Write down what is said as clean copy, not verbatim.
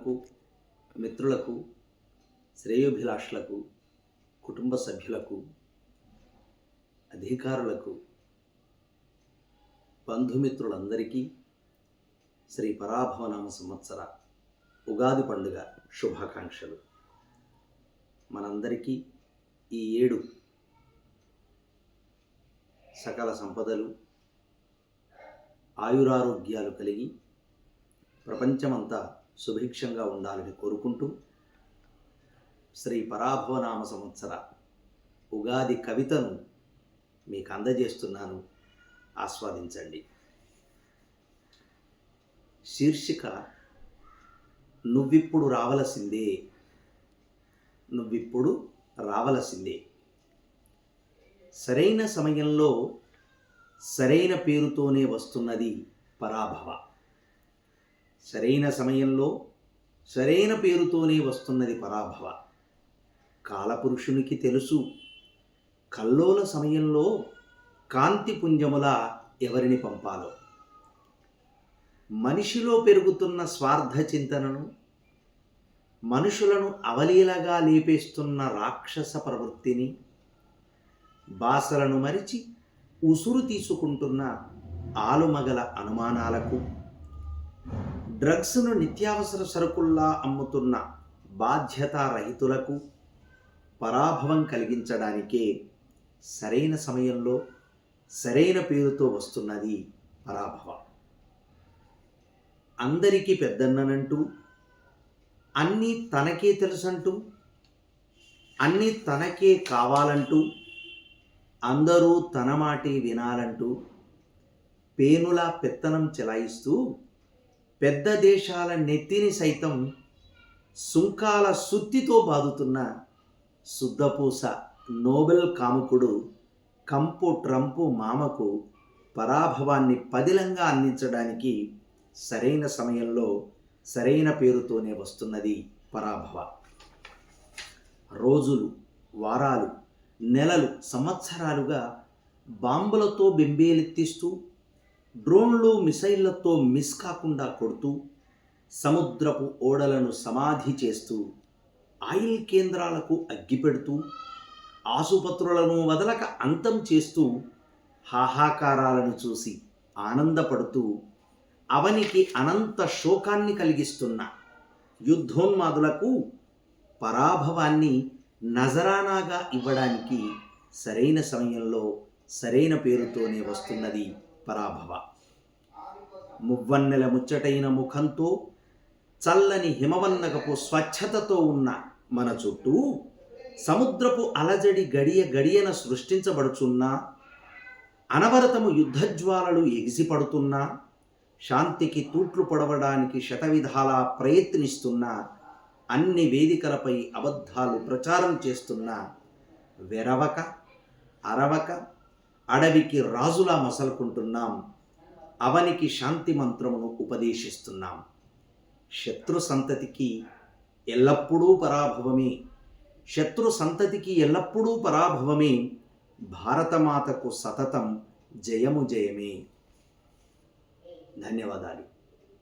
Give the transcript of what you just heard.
బంధువులకు, మిత్రులకు, శ్రేయోభిలాషులకు, కుటుంబ సభ్యులకు, అధికారులకు, బంధుమిత్రులందరికీ శ్రీ పరాభవనామ సంవత్సర ఉగాది పండుగ శుభాకాంక్షలు. మనందరికీ ఈ ఏడు సకల సంపదలు, ఆయురారోగ్యాలు కలిగి ప్రపంచమంతా సుభిక్షంగా ఉండాలని కోరుకుంటూ శ్రీ పరాభవనామ సంవత్సర ఉగాది కవితను మీకు అందజేస్తున్నాను, ఆస్వాదించండి. శీర్షిక నువ్విప్పుడు రావలసిందే. నువ్విప్పుడు రావలసిందే. సరైన సమయంలో సరైన పేరుతోనే వస్తున్నది పరాభవ. సరైన సమయంలో సరైన పేరుతోనే వస్తున్నది పరాభవ. కాలపురుషునికి తెలుసు, కల్లోల సమయంలో కాంతి పుంజముల ఎవరిని పంపాలో. మనిషిలో పెరుగుతున్న స్వార్థ చింతనను, మనుషులను అవలీలగా లేపేస్తున్న రాక్షస ప్రవృత్తిని, బాసలను మరిచి ఉసురు తీసుకుంటున్న ఆలుమగల అనుమానాలకు, డ్రగ్స్ను నిత్యావసర సరుకుల్లా అమ్ముతున్న బాధ్యతారహితులకు పరాభవం కలిగించడానికే సరైన సమయంలో సరైన పేరుతో వస్తున్నది పరాభవ. అందరికీ పెద్దన్ననంటూ, అన్నీ తనకే తెలుసంటూ, అన్నీ తనకే కావాలంటూ, అందరూ తన మాటే వినాలంటూ పేనులా పెత్తనం చెలాయిస్తూ పెద్ద దేశాల నెత్తిని సైతం సుంకాల సుత్తితో బాదుతున్న శుద్ధపూస నోబెల్ కాముకుడు కంపు ట్రంపు మామకు పరాభవాన్ని పదిలంగా అందించడానికి సరైన సమయంలో సరైన పేరుతోనే వస్తున్నది పరాభవ. రోజులు, వారాలు, నెలలు, సంవత్సరాలుగా బాంబులతో బెంబేలెత్తిస్తూ, డ్రోన్లు, మిసైళ్లతో మిస్ కాకుండా కొడుతూ, సముద్రపు ఓడలను సమాధి చేస్తూ, ఆయిల్ కేంద్రాలకు అగ్గిపెడుతూ, ఆసుపత్రులను వదలక అంతం చేస్తూ, హాహాకారాలను చూసి ఆనందపడుతూ, అవనికి అనంత శోకాన్ని కలిగిస్తున్న యుద్ధోన్మాదులకు పరాభవాన్ని నజరానాగా ఇవ్వడానికి సరైన సమయంలో సరైన పేరుతోనే వస్తున్నది పరాభవ. మువ్వన్నెల ముచ్చటైన ముఖంతో, చల్లని హిమవన్నకపు స్వచ్ఛతతో ఉన్న మన చుట్టూ సముద్రపు అలజడి గడియ గడియన సృష్టించబడుచున్నా, అనవరతము యుద్ధజ్వాలలు ఎగిసిపడుతున్నా, శాంతికి తూట్లు పొడవడానికి శతవిధాలా ప్రయత్నిస్తున్నా, అన్ని వేదికలపై అబద్ధాలు ప్రచారం చేస్తున్నా, వెరవక అరవక అడవికి రాజులా మసలుకుంటున్నాం. అవనికి శాంతి మంత్రమును ఉపదేశిస్తున్నాం. శత్రు సంతతికి ఎల్లప్పుడూ పరాభవమే. శత్రు సంతతికి ఎల్లప్పుడూ పరాభవమే. భారతమాతకు సతతం జయము జయమే. ధన్యవాదాలు.